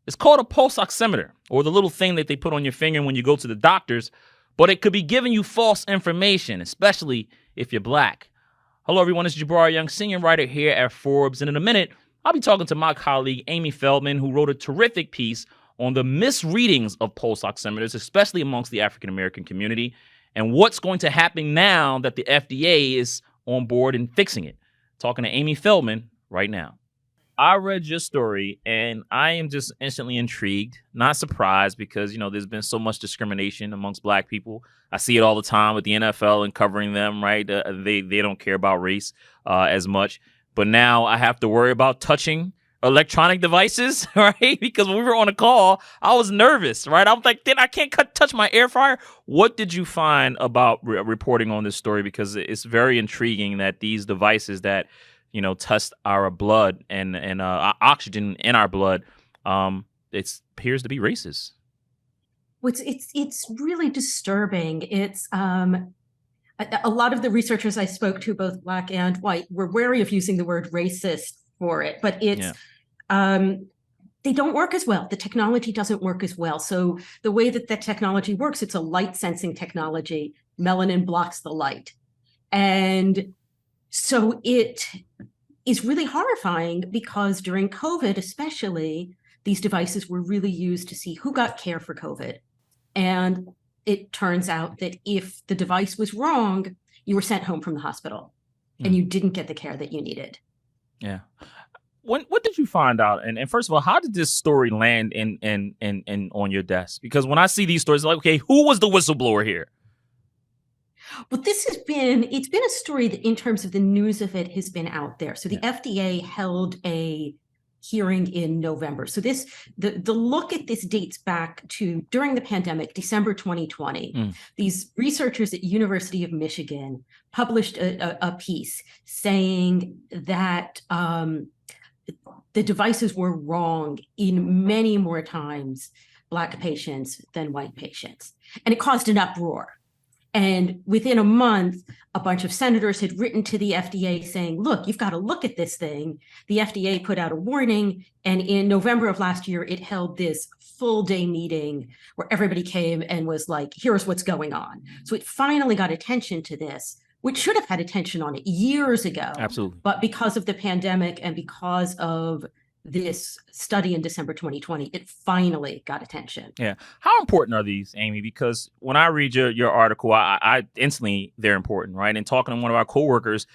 It's called a pulse oximeter, or the little thing that they put on your finger when you go to the doctors, but it could be giving you false information, especially if you're Black. Hello, everyone. It's Jabbar Young, senior writer here at Forbes. And in a minute, I'll be talking to my colleague, Amy Feldman, who wrote a terrific piece on the misreadings of pulse oximeters, especially amongst the African-American community, and what's going to happen now that the FDA is on board and fixing it. Talking to Amy Feldman right now. I read your story and I am just instantly intrigued, not surprised, because, there's been so much discrimination amongst Black people. I see it all the time with the NFL and covering them, right? They don't care about race as much. But now I have to worry about touching electronic devices, right? Because when we were on a call, I was nervous, right? I was like, then I can't touch my air fryer. What did you find about reporting on this story? Because it's very intriguing that these devices that test our blood and oxygen in our blood, it appears to be racist. It's really disturbing. It's a lot of the researchers I spoke to, both Black and white, were wary of using the word racist for it, but it's they don't work as well. The technology doesn't work as well. So the way that the technology works, it's a light sensing technology. Melanin blocks the light, and so it is really horrifying because during COVID, especially, these devices were really used to see who got care for COVID. And it turns out that if the device was wrong, you were sent home from the hospital and you didn't get the care that you needed. Yeah. What did you find out? And first of all, how did this story land in on your desk? Because when I see these stories, like, okay, who was the whistleblower here? Well, it's been a story that in terms of the news of it has been out there. So the FDA held a hearing in November. So the look at this dates back to during the pandemic, December 2020. These researchers at University of Michigan published a piece saying that the devices were wrong in many more times Black patients than white patients. And it caused an uproar. And within a month, a bunch of senators had written to the FDA saying, look, you've got to look at this thing. The FDA put out a warning. And in November of last year, it held this full day meeting where everybody came and was like, here's what's going on. So it finally got attention to this, which should have had attention on it years ago. Absolutely. But because of the pandemic and because of this study in December 2020, it finally got attention. Yeah. How important are these, Amy? Because when I read your article, I instantly, they're important, right? And talking to one of our coworkers,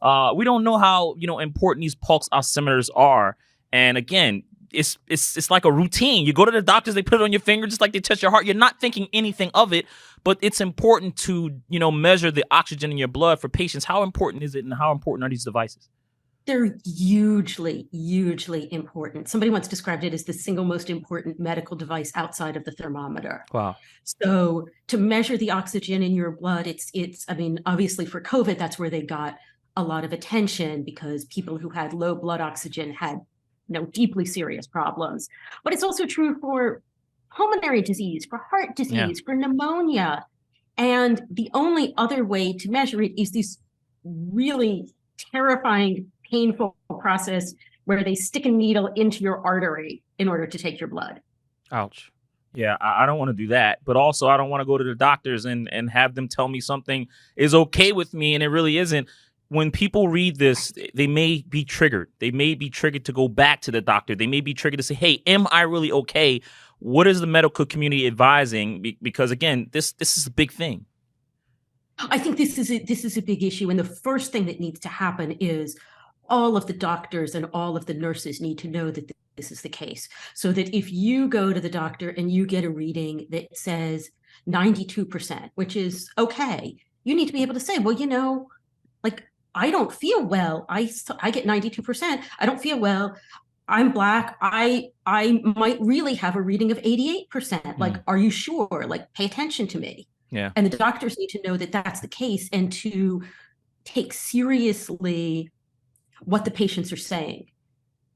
we don't know how, important these pulse oximeters are. And again, it's like a routine. You go to the doctors, they put it on your finger, just like they test your heart. You're not thinking anything of it, but it's important to, measure the oxygen in your blood for patients. How important is it, and how important are these devices? They're hugely, hugely important. Somebody once described it as the single most important medical device outside of the thermometer. Wow. So to measure the oxygen in your blood, it's obviously for COVID, that's where they got a lot of attention because people who had low blood oxygen had, deeply serious problems. But it's also true for pulmonary disease, for heart disease, for pneumonia. And the only other way to measure it is this really terrifying, painful process where they stick a needle into your artery in order to take your blood. Ouch. Yeah, I don't want to do that. But also, I don't want to go to the doctors and have them tell me something is okay with me and it really isn't. When people read this, they may be triggered. They may be triggered to go back to the doctor. They may be triggered to say, hey, am I really okay? What is the medical community advising? Because, again, this is a big thing. I think this is a big issue. And the first thing that needs to happen is all of the doctors and all of the nurses need to know that this is the case. So that if you go to the doctor and you get a reading that says 92%, which is okay, you need to be able to say, well, I don't feel well. I get 92%. I don't feel well. I'm Black. I might really have a reading of 88%. Like, are you sure? Like, pay attention to me. Yeah. And the doctors need to know that that's the case and to take seriously what the patients are saying.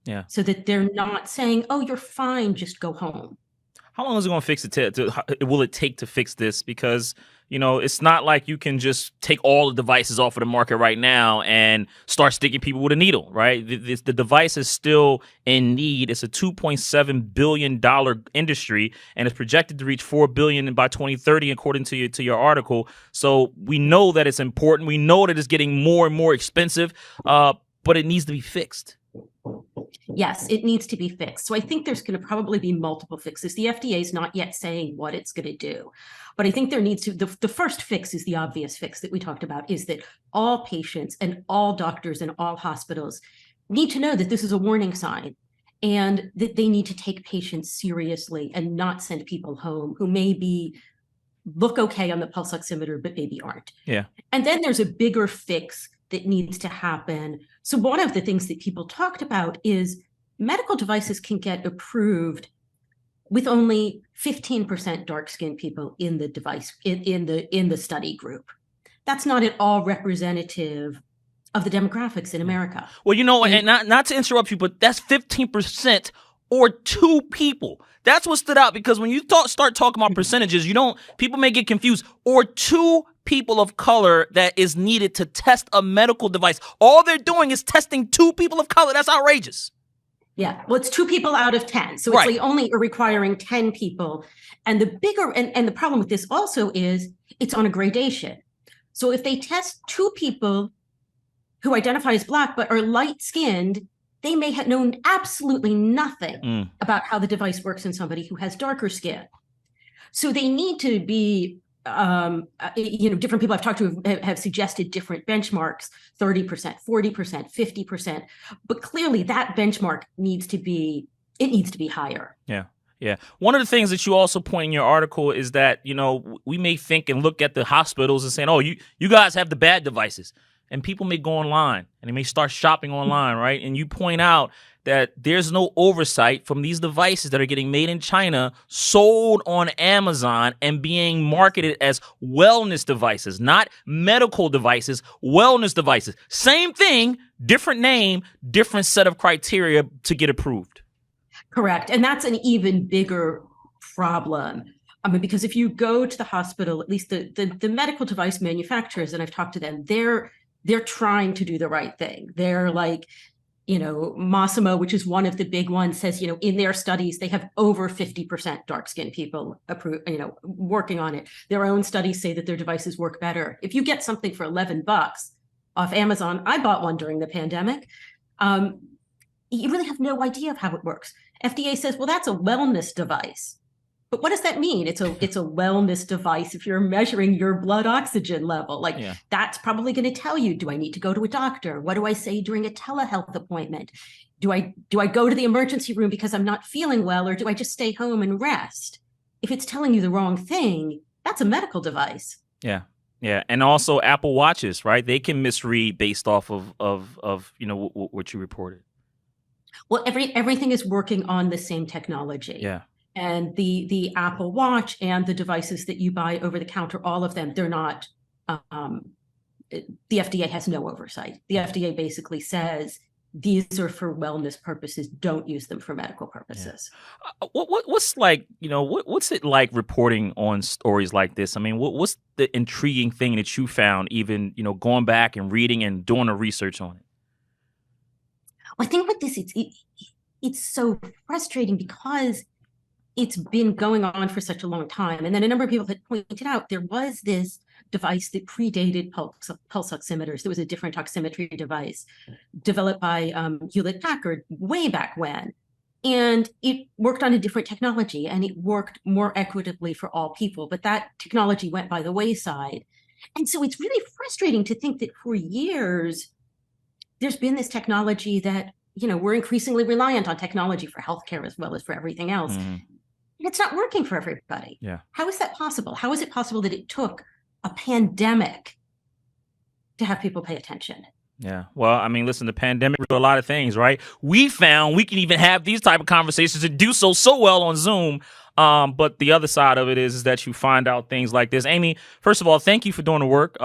Yeah. So that they're not saying, oh, you're fine, just go home. How long is it going to fix it? Will it take to fix this? Because, it's not like you can just take all the devices off of the market right now and start sticking people with a needle, right? The device is still in need. It's a $2.7 billion industry, and it's projected to reach $4 billion by 2030, according to your article. So we know that it's important. We know that it's getting more and more expensive, but it needs to be fixed. Yes, it needs to be fixed. So I think there's going to probably be multiple fixes. The FDA is not yet saying what it's going to do, but I think there needs to, the first fix is the obvious fix that we talked about, is that all patients and all doctors and all hospitals need to know that this is a warning sign and that they need to take patients seriously and not send people home who maybe look okay on the pulse oximeter, but maybe aren't. Yeah. And then there's a bigger fix that needs to happen. So one of the things that people talked about is medical devices can get approved with only 15% dark-skinned people in the device in the study group. That's not at all representative of the demographics in America. Well, and not to interrupt you, but that's 15% or 2 people. That's what stood out, because when you start talking about percentages, people may get confused. Or 2 people of color that is needed to test a medical device. All they're doing is testing 2 people of color. That's outrageous. Yeah, well, it's 2 people out of 10. So it's like only requiring 10 people. And the bigger, and the problem with this also is it's on a gradation. So if they test 2 people who identify as Black but are light-skinned, they may have known absolutely nothing about how the device works in somebody who has darker skin. So they need to be, different people I've talked to have suggested different benchmarks, 30%, 40%, 50%. But clearly that benchmark needs to be higher. Yeah. Yeah. One of the things that you also point in your article is that, we may think and look at the hospitals and saying, oh, you guys have the bad devices. And people may go online and they may start shopping online, right? And you point out that there's no oversight from these devices that are getting made in China, sold on Amazon, and being marketed as wellness devices, not medical devices, wellness devices. Same thing, different name, different set of criteria to get approved. Correct. And that's an even bigger problem. Because if you go to the hospital, at least the medical device manufacturers, and I've talked to them, they're trying to do the right thing. They're like, Massimo, which is one of the big ones, says, in their studies, they have over 50% dark-skinned people working on it. Their own studies say that their devices work better. If you get something for $11 off Amazon, I bought one during the pandemic. You really have no idea of how it works. FDA says, well, that's a wellness device. But what does that mean? It's a wellness device if you're measuring your blood oxygen level. That's probably going to tell you, do I need to go to a doctor? What do I say during a telehealth appointment? Do I go to the emergency room because I'm not feeling well, or do I just stay home and rest? If it's telling you the wrong thing, that's a medical device. Yeah. Yeah. And also Apple Watches, right? They can misread based off of what you reported. Well, everything is working on the same technology. Yeah. And the Apple Watch and the devices that you buy over the counter, all of them, they're not, the FDA has no oversight. The FDA basically says, these are for wellness purposes, don't use them for medical purposes. Yeah. What's what's it like reporting on stories like this? I mean, what's the intriguing thing that you found, even, going back and reading and doing the research on it? I think with this, it's so frustrating because it's been going on for such a long time. And then a number of people had pointed out there was this device that predated pulse oximeters. There was a different oximetry device developed by Hewlett-Packard way back when. And it worked on a different technology, and it worked more equitably for all people. But that technology went by the wayside. And so it's really frustrating to think that for years, there's been this technology that, we're increasingly reliant on technology for healthcare as well as for everything else. Mm-hmm. It's not working for everybody. Yeah. How is that possible? How is it possible that it took a pandemic to have people pay attention? Yeah. Well, I mean, listen, the pandemic did a lot of things, right? We found we can even have these type of conversations and do so well on Zoom. But the other side of it is that you find out things like this. Amy, first of all, thank you for doing the work.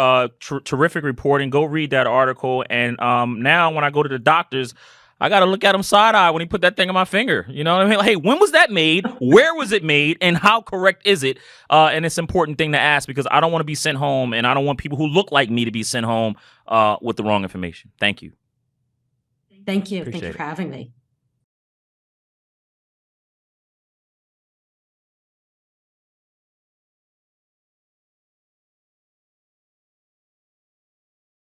Terrific reporting. Go read that article. And now when I go to the doctors, I got to look at him side eye when he put that thing on my finger. You know what I mean? Like, hey, when was that made? Where was it made? And how correct is it? And it's an important thing to ask because I don't want to be sent home and I don't want people who look like me to be sent home with the wrong information. Thank you. Thank you. Appreciate Thank you for having me.